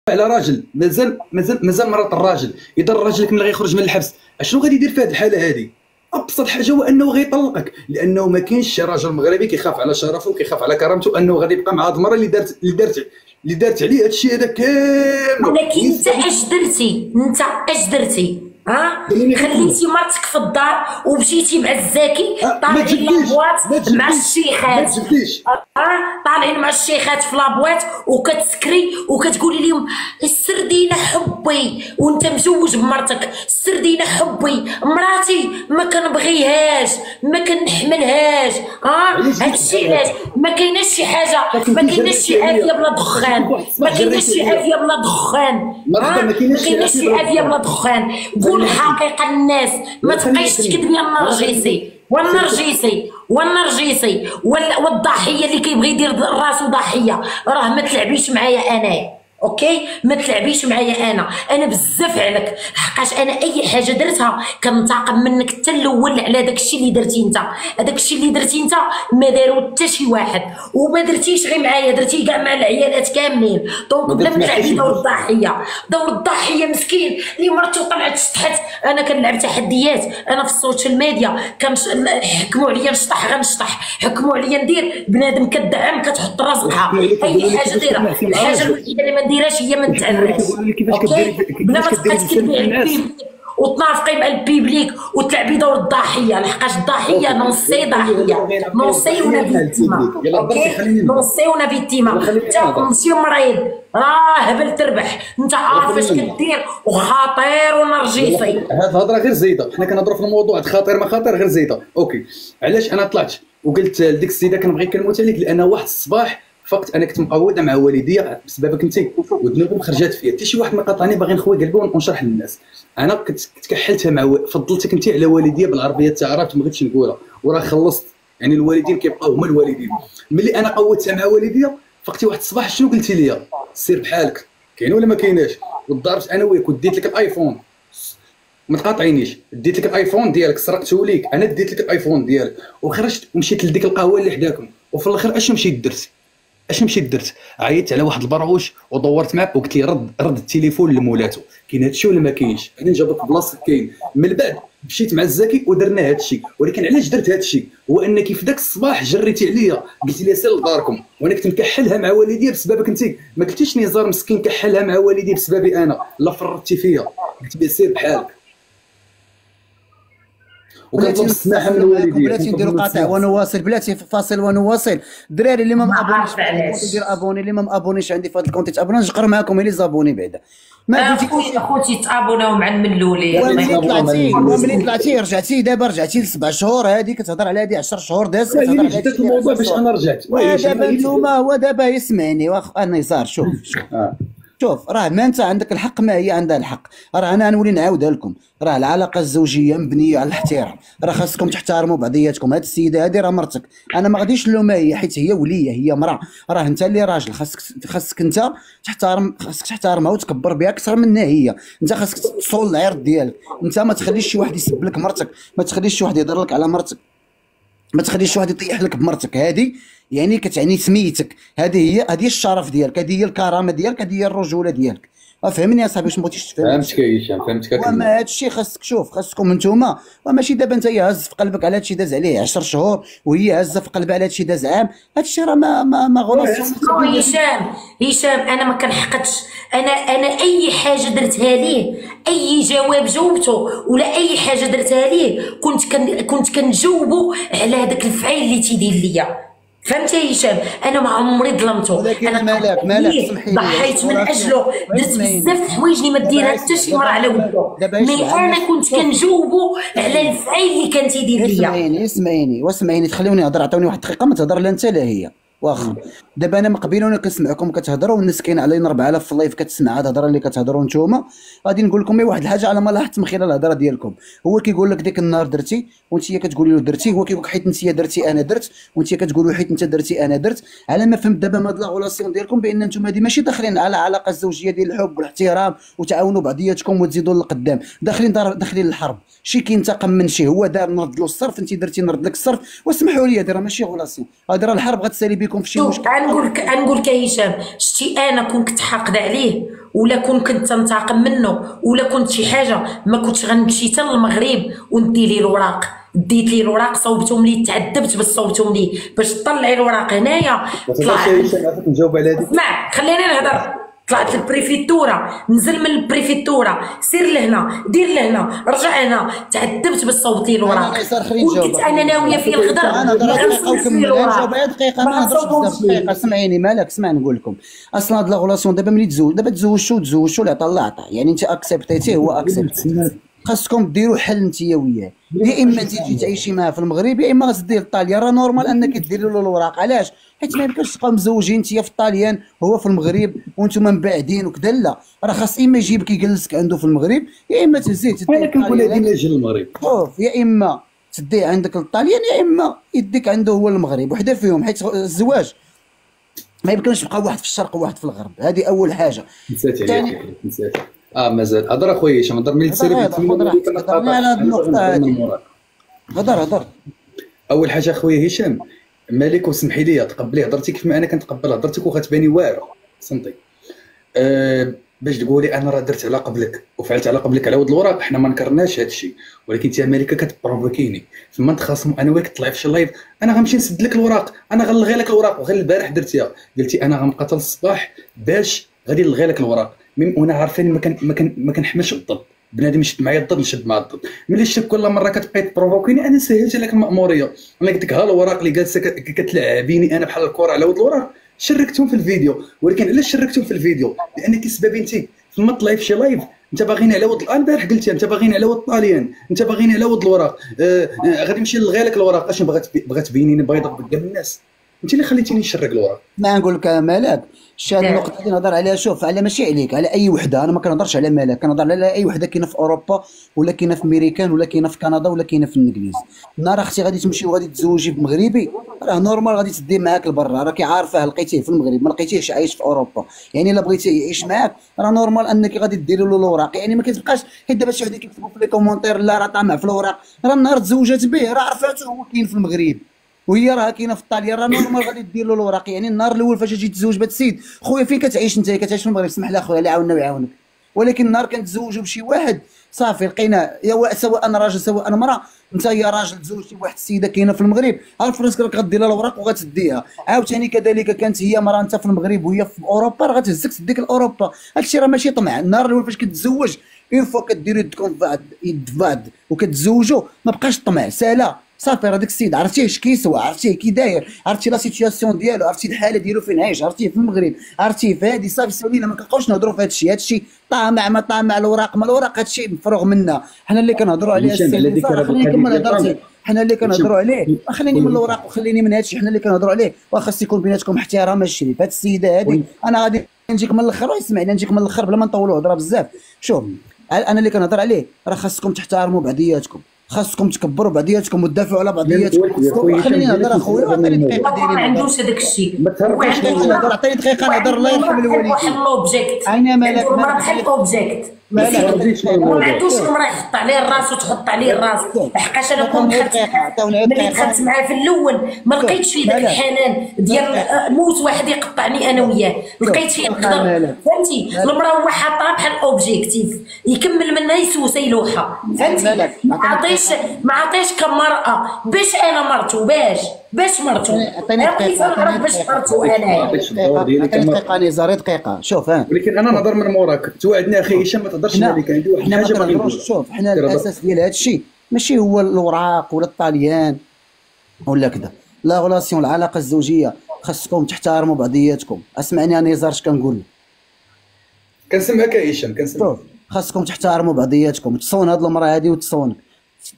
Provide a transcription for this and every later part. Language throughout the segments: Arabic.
على راجل مازال مرات الراجل اذا الراجل كمل غيخرج من الحبس اشنو غادي يدير في هذه الحاله هذه؟ ابسط حاجه هو انه غيطلقك، لانه ما كاينش شي راجل مغربي كيخاف على شرفه وكيخاف على كرامته انه غادي يبقى مع هذه المراه اللي دارت عليه هذا الشيء هذا كامل. ولكن انت اش درتي؟ خليتي مرتك في الدار ومشيتي مع الزاكي طالعين لابواط مع الشيخات، طالعين مع الشيخات في لابواط وكتسكري وكتقولي لهم السردينه حبي وانت مزوج بمرتك، السردينه حبي مراتي ما كنبغيهاش ما كنحملهاش. هادشي علاش ما كايناش شي حاجه، ما كايناش شي عافيه بلا دخان، ما كايناش شي عافيه بلا دخان، ما كايناش شي عافيه بلا دخان. قول الحقيقه للناس، ما تبقايش تكذبي والنرجيسي والضحيه اللي كيبغي يدير راسو ضحيه. راه ما تلعبيش معايا انايا، اوكي؟ ما تلعبيش معايا انا بزاف عليك، حقاش انا اي حاجه درتها كنتعاقب منك حتى الاول على داكشي اللي درتي انت. هذاكشي اللي درتي انت ما دارو حتى شي واحد، وما درتيش غير معايا، درتي كاع مع العيالات كاملين. دونك بلا ما تلعبي دور الضحيه مسكين اللي مرتو طلعت شطحت. انا كنلعب تحديات، انا في السوشيال ميديا حكموا عليا نشطح غنشطح، حكموا عليا ندير بنادم كدعم كتحط راسها اي حاجه دايره. الحاجه الوحيده اللي ما نديرهاش هي ما نتعرفش، اوكي؟ بلا ما تبقاي تكذبي على البيبليك وتنافقي مع البيبليك وتلعبي دور الضحيه، لحقاش الضحيه نونسي ضحيه، نونسي ولا فيتيما، اوكي؟ نونسي ولا فيتيما. انت ماشي مريض، راه هبل تربح، انت عارف اش كدير وخطير ونرجسي. هاد الهضره غير زايده، حنا كنهضروا في الموضوع خطير ما خطير غير زايده، اوكي؟ علاش انا طلعت وقلت لديك السيده كنبغي نكلموت عليك؟ لان واحد الصباح فقط انا كنت مقوده مع والديا بسببك انت، وذنوبهم خرجات فيا، حتى شي واحد ما قاطعني باغي نخوي قلبي ونشرح للناس. انا كنت كحلتها فضلتك انت على والديا بالعربيه تاع عرفت ما بغيتش نقولها، وراه خلصت. يعني الوالدين كيبقاو هما الوالدين. ملي انا قودتها مع والديا فقتي واحد الصباح شنو قلتي لي؟ سير بحالك، كاين ولا ما كايناش؟ وضربت انا وياك وديت لك الايفون، ما تقاطعينيش، ديت لك الايفون ديالك سرقته ليك، انا ديت لك الايفون ديالك وخرجت ومشيت لديك القهوه اللي حداكم، وفي الاخر اش مشيت درت؟ عيطت على واحد البراوش ودورت معاه وقلت لي رد التليفون لمولاتو، كاين هادشي ولا ما كاينش؟ انا نجاوبك بلاصتك كاين. من بعد مشيت مع الزكي ودرنا هادشي، ولكن علاش درت هادشي؟ هو انك في ذاك الصباح جريتي عليا قلتي لي سير لداركم، وانا كنت مكحلها مع والديا بسببك انت، ما قلتيش نزار مسكين كحلها مع والديا بسببي انا، لا فرطتي فيا، قلت لي سير بحالك. وكنطلب السماحه من الوالدين، بلاتي نديروا قاطع ونواصل، بلاتي فاصل ونواصل. الدراري اللي ما مابونيش يدير ابوني، اللي ما مابونيش عندي في هذا الكونت يتابوني، نشقر معاكم لي زابوني بعدا. ما خوتي تابوناو مع الملولي. وملي طلعتي رجعتي دابا رجعتي ل7 شهور، هذه كتهضر على هذه 10 شهور داز كتهضر على هذا الموضوع باش انا رجعت. دابا نتوما هو دابا يسمعني انا يسار شوف راه ما انت عندك الحق ما هي عندها الحق، راه انا نولي نعاودها لكم، راه العلاقه الزوجيه مبنيه على الاحترام، راه خاصكم تحترموا بعضياتكم. هاد السيده هادي راه مرتك، انا ما غاديش نلومها هي حيت هي وليه، هي مراه، راه انت اللي راجل خاصك انت تحترمها وتكبر بها اكثر منها هي. انت خاصك تصون العرض ديالك، انت ما تخليش شي واحد يسب لك مرتك، ما تخليش شي واحد يهضر لك على مرتك، ما تخليش شي واحد يطيح لك بمرتك. هذه يعني كتعني سميتك، هذه هي الشرف ديالك، هذه هي الكرامه ديالك، هذه هي الرجوله ديالك. فهمني يا صاحبي واش ما بغيتيش تفهم؟ فهمتك يا هشام، فهمتك. وما هذا الشيء خاصك شوف، خاصكم نتوما، وماشي دابا انت هاز في قلبك على هذا الشيء داز عليه 10 شهور وهي هازه في قلبها على هذا الشيء داز عام، هذا الشيء راه ما غلطش. هشام انا ما كنحقدش، انا اي حاجه درتها ليه، اي جواب جاوبته ولا اي حاجه درتها ليه كنت كنجاوبو على هذاك الفعيل اللي تيدير ليا. فهمتي يا هشام؟ انا ما عمري ظلمته، انا مالك ضحيت من اجله، درت بزاف حوايج اللي ما ديرها حتى شي مرة على ولده، مي انا كنت كنجاوبو على الفعيل اللي كان تيدير ليا. اسمعيني تخليوني نهضر، عطوني واحد الدقيقه ما تهضر لا انت لا هي. واخا دابا انا من قبيله وانا كنسمعكم كتهضروا والناس كاين علينا 4000 في اللايف كتسمع هاد الهضره اللي كتهضروا نتوما، غادي نقول لكم واحد الحاجه على ما لاحظت من خلال الهضره ديالكم. هو كيقول لك ديك النهار درتي وانت كتقولي له درتي، هو كيقول لك حيت انت درتي انا درت، وانت كتقولوا حيت انت درتي انا درت. على ما فهمت دابا من هاد لاغولاسيون ديالكم بان انتم هادي ماشي داخلين على علاقه زوجيه ديال الحب والاحترام وتعاونوا بعضياتكم وتزيدوا للقدام، داخلين الحرب. شي كينتقم من شي، هو دار نرد له الصرف، انت درتي نرد لك الصرف. واسمحوا لي هادي راه ماشي غولاسيون، هادي راه الحرب غتسالي بينكم في شي شوف مشكل. غنقول لك هشام، شتي انا كنت حاقد عليه ولا كنت تنتقم منه ولا كنت شي حاجه، ما كنتش غنمشي حتى للمغرب وندي ليه الوراق. ديت ليه الوراق، صوبتهم ليه، تعذبت باش صوبتهم ليه باش طلعي الوراق هنايا. طلع نجاوب على هذه. اسمع خليني نهضر. طلعت للبريفيتورا، نزل من البريفيتورا، سير لهنا، دير لهنا، رجع هنا، تعذبت باش صوبت لي الوراق. وكنت انا ناويه في الغدر انا دقيقه وكمل. نجاوب على دقيقه، ما نهضرش بزاف. دقيقه سمعيني مالك، اسمع نقول لكم. اصلا هاد لا غولاسيون دابا ملي تزوج، دابا تزوجتوا اللي عطا الله عطا، يعني انت اكسبتيتيه هو اكسبتي. خاصكم ديروا حل انت وياه، يا اما تيجي تعيشي معاه في المغرب يا اما غتدي للطاليان. راه نورمال انك ديري له الوراق. علاش؟ حيت ما يمكنش تبقاو مزوجين انت في الطاليان هو في المغرب وانتم مبعدين وكذا. لا، راه خاص اما يجيبك يجلسك عنده في المغرب يا اما تهزيه تديه. انا كنقول هذه لاجل المغرب. شوف، يا اما تديه عندك للطاليان يا اما يديك عنده هو المغرب، وحده فيهم. حيت الزواج ما يمكنش تبقى واحد في الشرق وواحد في الغرب. هذه اول حاجه. نسيت عليك، نسيت. مازال هضر اخويا هشام، هضر ملي تسالي على هذه النقطه هذه. هضر. اول حاجه اخويا هشام، مالك وسمحي لي تقبلي هضرتي كيف ما انا كنتقبل هضرتك، وغتباني واعره صنتي. باش تقولي انا راه درت على قبلك وفعلت على قبلك على ود الوراق، حنا ما نكرناش هذا الشيء، ولكن انت مالكه كتبروفوكيني. فما نتخاصموا انا وياك تطلعي في شي لايف، انا غنمشي نسد لك الوراق، انا غنلغي لك الوراق. وغير البارح درتيها، قلتي انا غنبقى حتى الصباح باش غادي نلغي لك الوراق. وانا عارفين ما كنحملش الضد، بنادم يشد معايا الضد نشد مع الضد. ملي شتك كل مره كتبقاي تبروفوكيني انا سهلت عليك الماموريه. انا قلت لك ها الوراق اللي جالسه كتلعبيني انا بحال الكره على ود الوراق، شركتهم في الفيديو. ولكن علاش شركتهم في الفيديو؟ لانك سبب انت فما طلعي في شي لايف انت باغيني على ود البارح قلتي انت باغيني على ود الطاليان، انت باغيني على ود الوراق. غادي نمشي نلغي لك الوراق. اش بغات تبينيني بيضاء قدام الناس؟ انت اللي خليتيني نشرك الوراق. ما نقول لك مالك، هاد النقطه اللي نهضر عليها. شوف، على ماشي عليك، على اي وحده. انا ما كنهضرش على مالك، كنهضر على اي وحده كاينه في اوروبا ولا كاينه في امريكان ولا كاينه في كندا ولا كاينه في الانجليز. النهار اختي غادي تمشي وغادي تزوجي بمغربي، راه نورمال غادي تديه معاك لبرا. راكي عارفه لقيتيه في المغرب ما لقيتيهش عايش في اوروبا، يعني الا بغيتي يعيش معاك راه نورمال انك غادي ديري له الاوراق. يعني ما كتبقاش حيت دابا شي وحده كيكتبوا في لي كومونتير لا راه طامع في الاوراق. راه النهار تزوجات به راه عرفاتو هو كاين في المغرب وهي راه كاينه في الطاليان، راه نورمال غادي دير له الوراق. يعني النهار الاول فاش تجي تزوج بهذا السيد، خويا فين كتعيش انت؟ كتعيش في المغرب، سمح لي اخويا اللي عاوننا ويعاونك. ولكن النهار كنتزوجوا بشي واحد صافي لقينا سواء انا راجل سواء انا مراه، انت يا راجل تزوجتي بواحد السيده كاينه في المغرب، عارف راسك راك غدير لها الاوراق وغتديها. عاوتاني كذلك كانت هي مراه انت في المغرب وهي في اوروبا، راه غتهزك تديك لاوروبا. هادشي راه ماشي طمع. النهار الاول فاش كتزوج اون فوا كديروا يدكم في بعض وكتزوجوا ما بقاش طمع، سالا صافي. راه داك السيد عرفتيه اش كيسوى، عرفتيه كي داير، عرفتي لا سيتياسيون ديالو، عرفتي الحاله ديالو فين عايش، عرفتيه في المغرب، عرفتيه في هادي صافي. سولينا ما كنبقاوش نهضروا في هادشي. هادشي طامع ما طامع، الوراق ما الوراق، هادشي مفروغ منا. حنا اللي كنهضروا عليه خليني نكمل هضرتي. حنا اللي كنهضروا عليه، خليني من الوراق وخليني من هادشي. حنا اللي كنهضروا عليه وخاص يكون بيناتكم احترام الشريف. هاد السيده هادي انا غادي نجيك من الاخر ويسمعني، نجيك من الاخر بلا ما نطولوا هضره بزاف. شوف، انا اللي كنهضر عليه راه خاصكم تحترموا بعضياتكم، خاصكم تكبروا بعضياتكم وتدافعوا على بعضياتكم. خليني نهضر اخويا، عطيني دقيقه ديالي. ما عندوش هذاك الشيء. عطيني دقيقه نهضر. الله يرحم الوالدين. واحد لوبجيكت عيني مالك بحال اوبجيكت، ما عندوش المراه يحط عليه الراس وتحط عليه الراس. لحقاش انا كنت ملي دخلت معاه في الاول ما لقيتش فيه داك الحنان ديال موت واحد يقطعني انا وياه، لقيت فيه القدر. فهمتي؟ المراه هو حاطها بحال اوبجيكتيف يكمل منها يسوسي لوحه. فهمتي؟ ما عطيش كمراه باش انا مرته باش مرته. عطيني دقيقه باش مرته انايا. دقيقه نزار دقيقه. شوف ولكن انا نهضر من موراك. توعدني اخي هشام ما تهضرش عليك، عندي واحد الحاجه ما كنهضروش. شوف، حنا الاساس ديال هذا الشيء ماشي هو الاوراق ولا الطاليان ولا كذا. لا غولاسيون، العلاقه الزوجيه خاصكم تحترموا بعضياتكم. اسمعني انا نزار اش كنقول لك. كنسمعك هشام كنسمعك. شوف، خاصكم تحترموا بعضياتكم، تصون هاد المراه هادي وتصونك،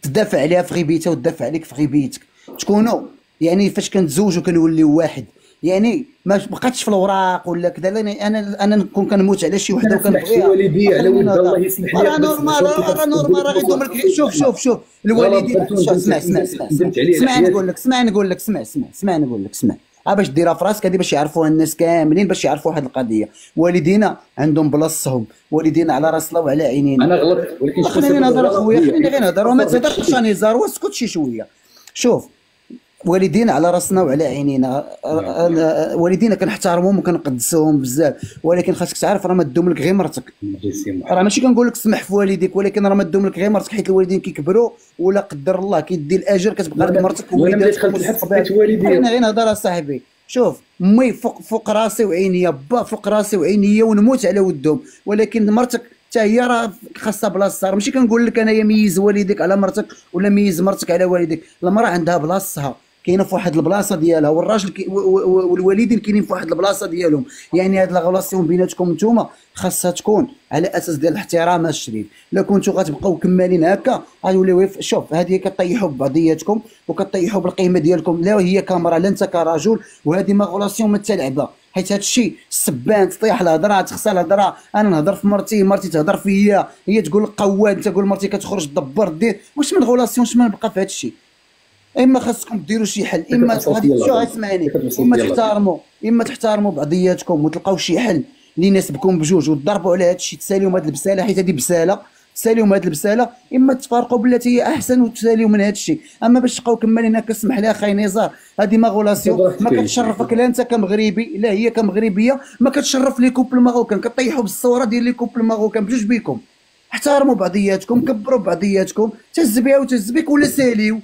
تدافع عليها في غيبيتها وتدافع عليك في غيبيتك. تكونوا يعني فاش كنتزوجوا كنوليو واحد، يعني ما بقاتش في الاوراق ولا كذا. انا نكون كنموت على شي وحده وكنبغيها والدي على ولد الله يسمح لي. راه نورمال راه غيدوم لك. شوف الوالدين. اسمع نقول لك اسمع باش ديرها في راسك هذه باش يعرفوها الناس كاملين، باش يعرفوا واحد القضيه. والدينا عندهم بلاصتهم، والدينا على راسنا وعلى عينينا. انا غلط ولكن خليني نهضر اخويا، خليني غير نهضر وما تهضرش نزار واسكت شي شويه. شوف، والدينا على راسنا وعلى عينينا. والدينا كنحترمهم وكنقدسوهم بزاف، ولكن خاصك تعرف راه ما تدوم لك غير مرتك. راه ماشي كنقول لك سمح في والديك، ولكن راه ما تدوم لك غير مرتك، حيت الوالدين كيكبروا ولا قدر الله كيدي الاجر كتبقى لك مرتك وانا ملي دخلت الحبس لقيت والدي. انا غير نهضر اصاحبي، شوف امي فوق راسي وعينيا، با فوق راسي وعينيا ونموت على ودهم، ولكن مرتك حتى هي راه خاصها بلاصتها. ماشي كنقول لك انايا ميز والديك على مرتك ولا ميز مرتك على والديك، المراه عندها بلاصتها، كاينه في واحد البلاصه ديالها، والراجل والوالدين كاينين في واحد البلاصه ديالهم. يعني هاد لاغلاسيون بيناتكم نتوما خاصها تكون على اساس ديال الاحترام الشديد. لا كنتو غتبقاو كمالين هكا غتوليو شوف هذه كطيحوا ببعضياتكم وكطيحوا بالقيمه ديالكم، لا هي كاميرا لا انت كرجل، وهذه ما غولاسيون ما تلعبها، حيت هذا الشيء السبان تطيح الهضره تخسر الهضره. انا نهضر في مرتي تهضر فيا، هي تقول لك قواد، انت تقول مرتي كتخرج تدبر دير، واش من غولاسيون واش ما نبقى في هذا الشيء؟ اما خاصكم ديروا شي حل، اما شو اسمعني، اما تحترموا بعضياتكم وتلقاو شي حل اللي يناسبكم بجوج وتضربوا على هذا الشيء، تساليو هذه البساله حيت هذه بساله، تساليو هذه البساله، اما تفارقوا بالتي هي احسن وتساليو من هذا الشيء. اما باش تبقاو كمالين هكا سمح لي اخاي نزار، هذه ما غولاسيون ما كتشرفك لا انت كمغربي لا هي كمغربيه، ما كتشرف لي كوبل ماروكان، كطيحوا بالصوره ديال لي كوبل ماروكان بجوج بيكم. احترموا بعضياتكم، كبروا بعضياتكم، تهز بها وتهز بك ولا ساليو.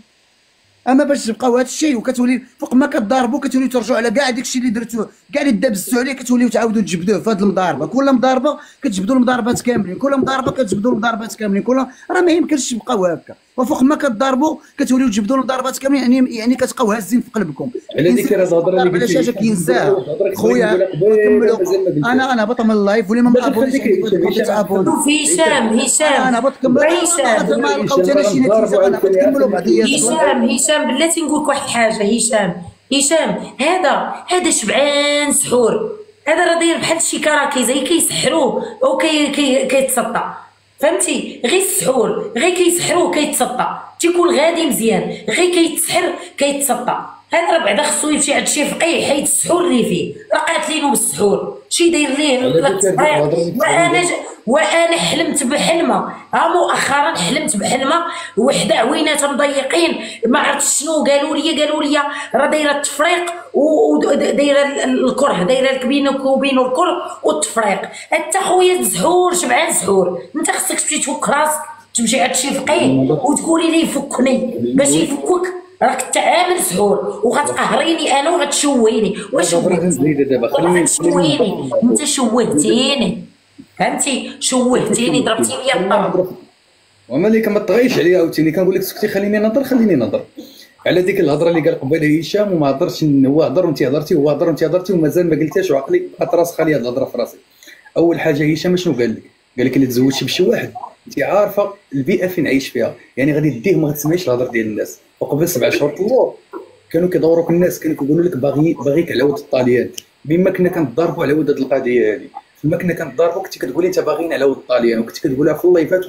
اما باش تبقاو هذا الشيء وكتولي فوق ما كتضاربوا كتوليو ترجعوا على كاع داك الشيء اللي درتوه، كاع اللي دابزتوا عليه كتوليو تعاودوا تجبدوه في هذه المضاربه. كل مضاربه كتجبدوا المضاربات كاملين، كل مضاربه كتجبدوا المضاربات كاملين، راه ما يمكنش تبقاو هكا، وفوق ما كتضاربوا كتوليو تجبدوا المضاربات كاملين، يعني كتبقاو هازين في قلبكم. على ديك الهضره اللي قلتي علاش كينساها خويا. انا هبط من اللايف واللي ما مقابلش هشام انا هبط كمل ما لقيت انا شي نتيجه. انا كملوا بعضياتكم. هشام بلاتي نقول لك واحد الحاجه. هشام هذا شبعان سحور، هذا راه داير بحال شي كراكيزه كيسحروه او كيتسطى، فهمتي؟ غير السحور غير كيسحروه كيتسطى، تيكون غادي مزيان غير كيتسحر كيتسطى. هذا راه بعدا خصو يمشي عند شي فقيه حيت السحور اللي فيه راه قاتلينو بالسحور، شي داير ليه وانا حلمت بحلمه مؤخرا، حلمت بحلمه وحده عوينات مضيقين ما عرفتش شنو قالوا لي راه دايره التفريق ودايره الكره، دايره لك بينك وبين الكره والتفريق. انت خويا سحور شبعان سحور، انت خصك تمشي تفك راسك تمشي عند شي فقيه وتقولي لي يفكني باش يفكك، راك تعامل سحور وغتقهريني انا وغتشوهيني. واش شوهيني انت شوهتيني، فهمتي؟ شوهتيني ضربتيني ليا الطرب. ومالك ما تطغيش عليا عاوتاني، كنقول لك سكتي خليني نهضر على ديك الهضره اللي قال قبيله هشام وما هضرش. هو هضر وانت هضرتي، هو هضر وانت هضرتي ومازال ما قلتهاش، وعقلي بقات راسخه لي هاد الهضره في راسي. اول حاجه هشام شنو قال لك؟ قال لك اللي تزوجتي بشي واحد انت عارفه البيئه فين عايش فيها، يعني غادي ديه ما غتسمعيش الهضر ديال الناس. وقبل 7 شهور اللور كانوا كيدوروك الناس، كانوا كيقولوا لك باغيك على ود الطاليان، بما كنا كنضاربوا على ود هاد القضيه هذه. فما كنا كنضاربوا كنتي كتقولي انت باغيين على ود الطاليان، وكنتي كتقولها في اللايفات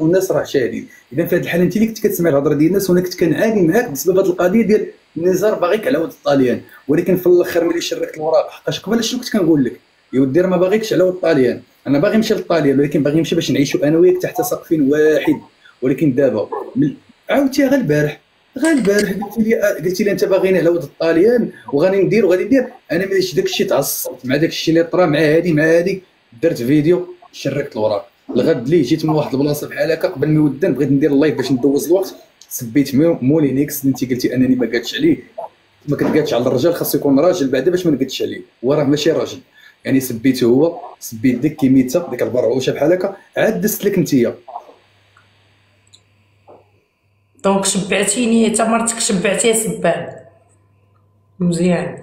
والناس راه شاهدين. اذا في هذه الحاله انت اللي كنت كتسمع الهضره ديال الناس، وانا كنت كنعاني معاك بسبب هذه القضيه ديال النزار باغيك على ود الطاليان. ولكن في الاخر ملي شركت الوراق، حقاش قبل شنو كنت كنقول لك؟ يا ودي راه ما باغيكش على ود الطاليان، انا باغي نمشي للطاليان، ولكن باغي نمشي باش نعيشوا انا وياك تحت سقف واحد. ولكن دابا عاودتيها غير البارح قلتي لي انت باغيني على ود الطاليان وغادي ندير انا ملي شفت داك الشيء تعصبت مع داك الشيء اللي طرا مع هادي درت فيديو شركت الوراق. الغد اللي جيت من واحد البلاصه بحال هكا قبل ما يودن بغيت ندير اللايف باش ندوز الوقت، سبيت مولينيكس اللي انت قلتي انني ما قادش عليه، ما كتقادش على الرجال، خاصو يكون راجل بعدا باش ما نقدش عليه، وراه ماشي راجل. يعني سبيته هو، سبيت ديك كيميته ديك البرعوشه بحال هكا، عاد دزت لك انتيا. دونك شبعتيني حتى مرتك شبعتيها سبان مزيان.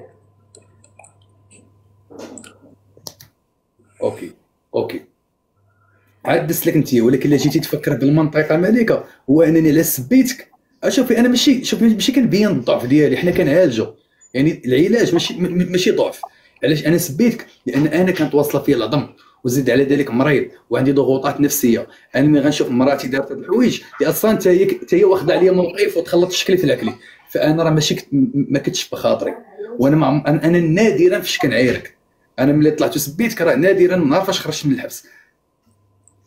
اوكي عاد دزت لك انتيا. ولكن الا جيتي تفكر بالمنطقه مالكه، هو انني لا سبيتك. شوفي انا ماشي كنبين الضعف ديالي، حنا كنعالجوا، يعني العلاج ماشي ضعف. علاش انا سبيتك؟ لان انا كانت واصله فيا العظم، وزيد على ذلك مريض وعندي ضغوطات نفسيه. انا ملي غنشوف مراتي دارت هاد الحوايج اللي اصلا حتى هي واخده عليا موقف وتخلط شكلي في الاكل، فانا راه ماشي ما كنتش بخاطري. وانا انا نادرا فاش كنعايرك. انا ملي طلعت وسبيتك راه نادرا، ما نعرف فاش خرجت من الحبس،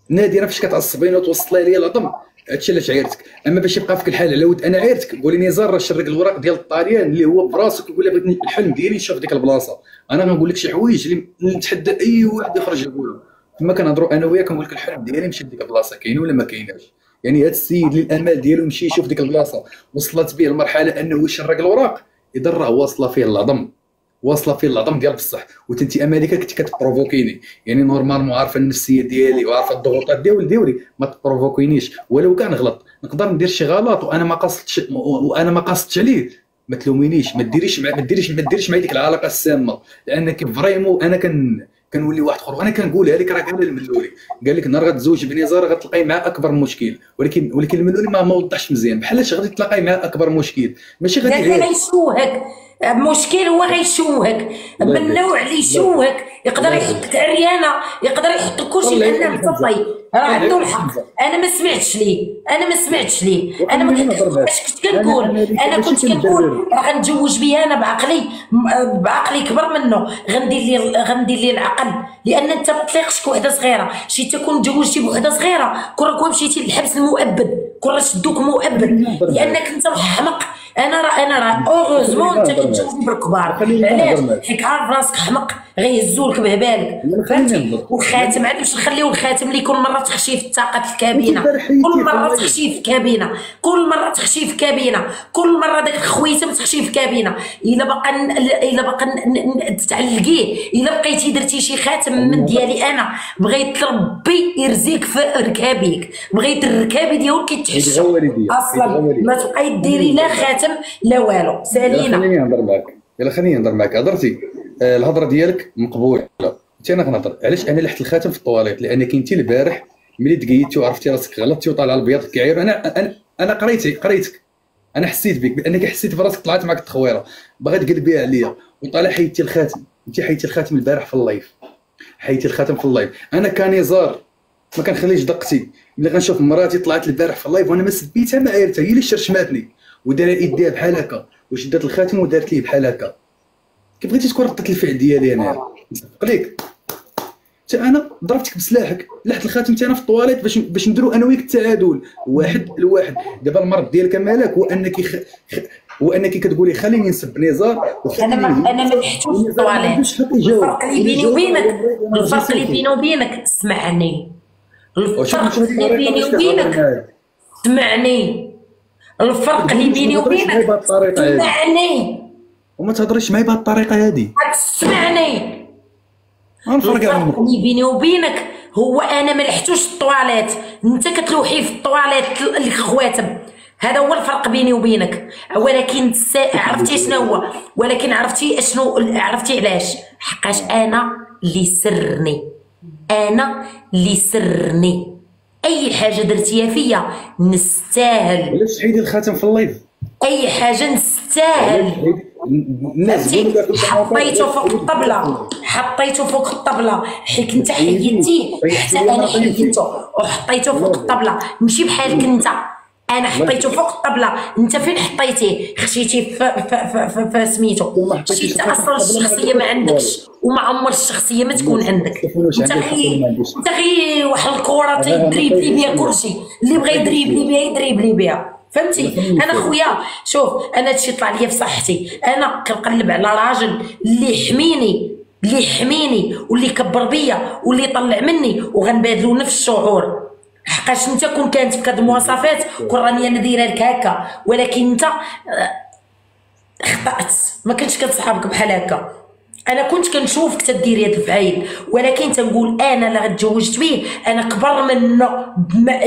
نادرا فاش كتعصبيني وتوصل لي العظم هادشي علاش عيرتك. اما باش يبقى فيك الحال على ود انا عيرتك قولي نزار راه شرك الوراق ديال الطاليان اللي هو براسك يقول لي بغيت الحلم ديالي نشوف ديك البلاصه. انا غنقول لك شي حوايج اللي نتحدى اي واحد يخرج يقولهم كما كنهضروا انا وياك، كنقول لك الحلم ديالي نمشي لديك البلاصه كاينه ولا ما كايناش. يعني هذا السيد اللي الامال ديالو مشي يشوف ديك البلاصه وصلت به المرحله انه يشرق الوراق، اذا راه واصله فيه العظم، واصله فيه العظم ديال بصح. وانت امالك كنت كتبروفوكيني، يعني نورمالمون عارفه النفسيه ديالي وعارفه الضغوطات ديالي ما تبروفوكينيش. ولو كان غلط نقدر ندير شي غلط وانا ما قصدتش عليه، ما تلومينيش، ما ديريش معايا ديك العلاقه السامه، لانك فريمون انا كنولي واحد اخر. وانا كنقولها لك راه قال الملولي قال لك نهار غتزوج بنزار غتلقاي معاه اكبر مشكل، ولكن الملولي ما وضحش مزيان بحالاش غادي تلاقاي معاه اكبر مشكل، ماشي غادي غيشوهك مشكل، هو غيشوهك من النوع اللي يشوهك، يقدر يحطك عريانه، يقدر يحط كلشي لانه مطفي، راه عنده الحق. انا ما سمعتش ليه انا ما كنت كنقول، انا كنت كنقول راه غنتزوج بيه انا بعقلي كبر منه، غندير ليه العقل، لان انت ما تليقش كوحده صغيره. شي تكون تزوجتي بوحده صغيره كون مشيتي للحبس المؤبد، كون شدوك مؤبد لانك انت حمق. انا راه اوغوزمون انت كتجوز بالكبار، علاش؟ حيت عارف راسك حمق غيهزولك بهبالك، فهمتي؟ والخاتم عاد باش نخليو الخاتم اللي كل مره تخشي في الطاقه الكابينه، كل مره تخشي في كابينه، كل مره داك الخويتم تخشي في كابينه. الا بقى تعلقيه، الا بقيتي درتي شي خاتم من ديالي انا، بغيت ربي يرزيك في ركابيك، بغيت الركابي ديالك يتحشى اصلا، ما تبقاي ديري لا خاتم لا والو. سالينا خليني نهضر معاك هضرتي الهضره ديالك مقبوله، انت انا كنهضر علاش انا لحت الخاتم في الطواليط، لانك انت البارح ملي تقيدتي وعرفتي راسك غلطتي وطالعه البياض كعير. انا قريتك، انا حسيت بك بانك حسيت براسك طلعت معك التخويره باغا تقلبيها عليا وطالع حيدتي الخاتم. انت حيدتي الخاتم البارح في اللايف، حيدتي الخاتم في اللايف. انا كنزار ما كنخليش دقتي ملي غنشوف مراتي طلعت البارح في اللايف وانا ما سبيتها ما عيرتها، هي اللي شرشماتني ودارت يديها بحال هكا وشدات الخاتم ودارت ليه بحال هكا. كي بغيتي تكون ردت الفعل ديالي انا نصدق ليك، حتى انا ضربتك بسلاحك، لحت الخاتم تاعنا في الطواليت باش نديروا انا وياك التعادل 1-1. دابا المرض ديالك مالك هو انك كتقولي خليني نسب نزار، انا ما لحتوش في الطواليت. الفرق اللي بيني وبينك اسمعني، الفرق اللي بيني وبينك اسمعني، الفرق اللي بيني وبينك اسمعني، وما تهضريش معايا بهذه الطريقه هذه. اسمعني، الفرق اللي بيني وبينك هو انا ما لحتوش الطواليت، انت كتلوحي في الطواليت الخواتم، هذا هو الفرق بيني وبينك. ولكن عرفتي شنو هو؟ ولكن عرفتي علاش؟ حقاش انا اللي سرني اي حاجه درتيها فيا نستاهل. علاش حيدي الخاتم في اللايف؟ اي حاجه نستاهل. حطيته فوق الطبله، حيت انت حيدتيه حتى انا حيدته وحطيته فوق الطبله، ماشي بحالك انت. انا حطيته فوق الطبله، انت فين حطيتيه؟ خشيتيه في سميتو، شتي اصلا الشخصيه ما عندكش، وما عمر الشخصيه ما تكون عندك. انت غير واحد الكره تيدريبلي بها كلشي، اللي بغى يدريبلي بها فهمتي؟ انا خويا شوف، انا هادشي طلع ليا في صحتي، انا كنقلب على راجل اللي يحميني واللي يكبر بيا واللي يطلع مني، وغنبادلو نفس الشعور. حقاش انت كون كانت في هاد المواصفات كون راني انا دايره لك هكا، ولكن انت خطأت، ما كنتش كتصحابك بحال هكا. انا كنت كنشوفك تديري هاد الفعيل، ولكن تنقول انا اللي غتزوجت بيه انا كبر منه،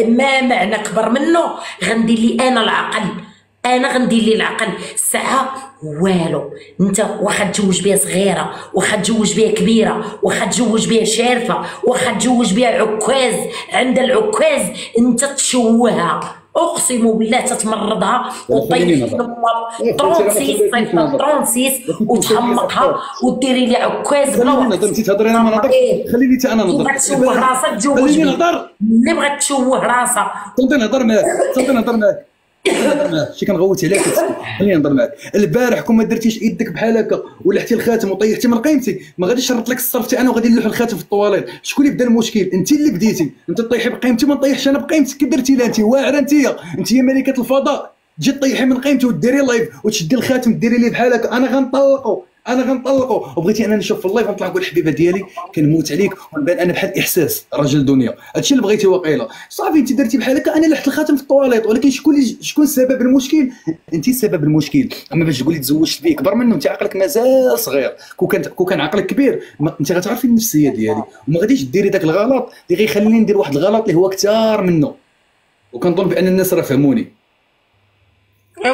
ما معنى كبر منه؟ غندير لي انا العقل، الساعه والو. انت واخا تزوج بها صغيره، واخا تزوج بها كبيره، واخا تزوج بها شارفه، واخا تزوج بها عكاز عند العكاز، انت تشوهها، اقسم بالله تتمرضها وطيح طرونسيس وتحمقها وديري لي عكاز بلا وقت. انت تهضري انا ما نهضرش، خليني حتى انا نهضر. تشوه راسك تزوج بيه، اللي بغات تشوه راسها. تنهضر معاك شي كنغوت عليك خليني نهضر معاك. البارح كون ما درتيش يدك بحال هكا ولحتي الخاتم وطيحتي من قيمتي ما غاديش نرد لك الصرف انا وغادي نلوح الخاتم في الطواليت. شكون اللي بدا المشكل؟ انت اللي بديتي، انت طيحي بقيمتي ما نطيحش انا بقيمتك. كي درتي لا انت واعره، انت ملكه الفضاء، تجي طيحي من قيمتي وديري لايف وتشدي الخاتم ديري ليه بحال هكا. انا غنطلقو وبغيتي انا نشوف في اللايف ونطلع نقول الحبيبه ديالي كنموت عليك ونبان انا بحال احساس راجل دنيا. هادشي اللي بغيتي واقيلا. صافي انت درتي بحال هكا، انا لحت الخاتم في الطواليت. ولكن شكون سبب المشكل؟ انت سبب المشكل. اما باش تقولي تزوجت بيه كبر منه، انت عقلك مازال صغير. كون كان عقلك كبير انت غتعرفي النفسيه ديالي وما غاديش ديري داك الغلط اللي غيخليني ندير واحد الغلط اللي هو كثار منه. وكنظن بان الناس راه فهموني.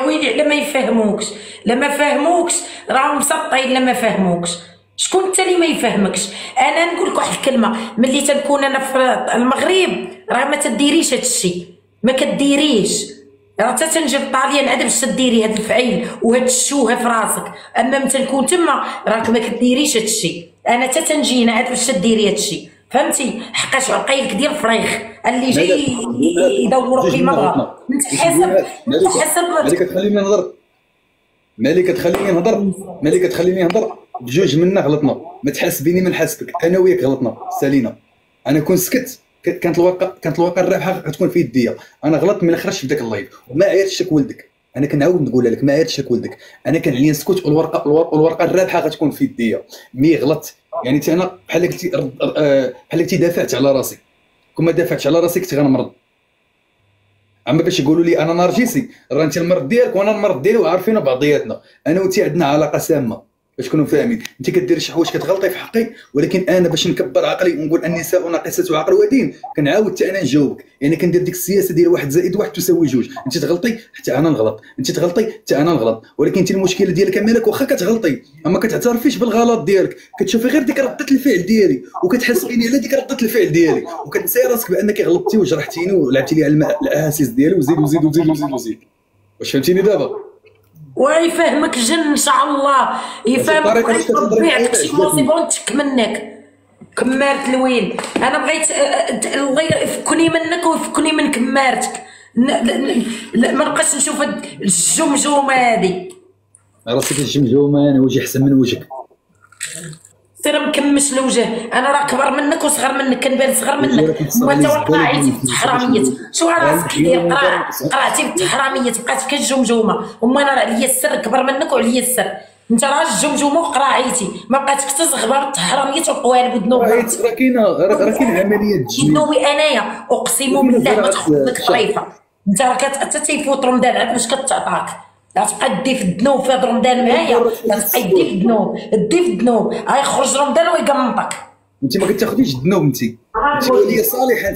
ويلي على ما يفهموكش، لما فهموكش راهم مسطين. لما فهموكش شكون انت اللي ما يفهمكش؟ انا نقول لك واحد الكلمه، ملي تنكون انا في المغرب راه ما تديريش هذا الشيء، ما كديريش. راه حتى تنجي للطاليان عاد باش تديري هذا الفعيل وهاد الشوهه في راسك. اما ملي تنكون تما راك ما كديريش هذا الشيء. انا حتى تنجي هنا عاد باش تديري هذا الشيء، فهمتي؟ حقاش عقيلك ديال الفريخ اللي جاي يدوروا في مغرب. انت حسب مالك تخليني نهضر بجوج منا غلطنا. ما تحاسبيني ما نحاسبك، انا وياك غلطنا سالينا. انا كون سكت كانت الواقع الرابحه غتكون في يديا. انا غلطت من خرجت في داك اللايف وما عيرتش لك ولدك. انا كنعاود نقولها لك ما عيرتش لك ولدك. انا كنعلي نسكت والورقه الرابحه غتكون في يديا. مي غلطت يعني انا بحال قلتي دافعت على راسي. كون ما دافعتش على راسي كنت غنمرض. اما باش يقولوا لي انا نرجسي، راه انت المرض ديالك وانا المرض ديالي وعارفين بعضياتنا. انا وانت عندنا علاقه سامه باش تكونوا فاهمين. انت كدير شي حوايج كتغلطي في حقي، ولكن انا باش نكبر عقلي ونقول النساء ناقصات عقل ودين كنعاود حتى انا نجاوبك. يعني كندير ديك السياسه ديال 1 زائد 1 تساوي 2. انت تغلطي حتى انا نغلط، انت تغلطي حتى انا نغلط. ولكن انت المشكله ديالك مالك واخا كتغلطي اما كتعترفيش بالغلط ديالك، كتشوفي غير ديك رده الفعل ديالي وكتحاسبيني على ديك رده الفعل ديالي وكتنسي راسك بانك غلطتي وجرحتيني ولعبتي لي على الاحاسيس ديالي وزيد وزيد وزيد وزيد وزيد. واش فهمتيني دابا؟ ويفهمك جن ان شاء الله، يفهمك ويربي يعطيك شي مصيبه تشك منك. كمارت الويل، انا بغيت الله يفكني منك ويفكني من كمارتك. ما نبقاش نشوف الجمجومه هذه. راسك الجمجومه انا وجهي احسن من وجهك. سير مكمش الوجه، انا راه كبر منك وصغر منك، كنبان صغر منك. وانت قراعيتي في التحراميات، شو راسك كيدير قرعتي في التحراميات بقات فيك الجمجومه. وما انا عليا السر كبر منك وعليا السر. انت راه الجمجومه وقراعيتي ما بقاتك حتى زغبه بالتحراميات وقوالب ودنوب. راه كاينه عمليه تجميل. دنوبي انايا اقسم بالله ما تاخذ لك طريفه. انت راه حتى تيفوت رمضان عاد باش كتعطاك. لا تبقى دي في الذنوب في هاد رمضان معايا، لا تبقى دي في الذنوب دي في الذنوب. غيخرج رمضان ويقمطك. انت ما كتاخذيش الذنوب، انت وليه صالحه.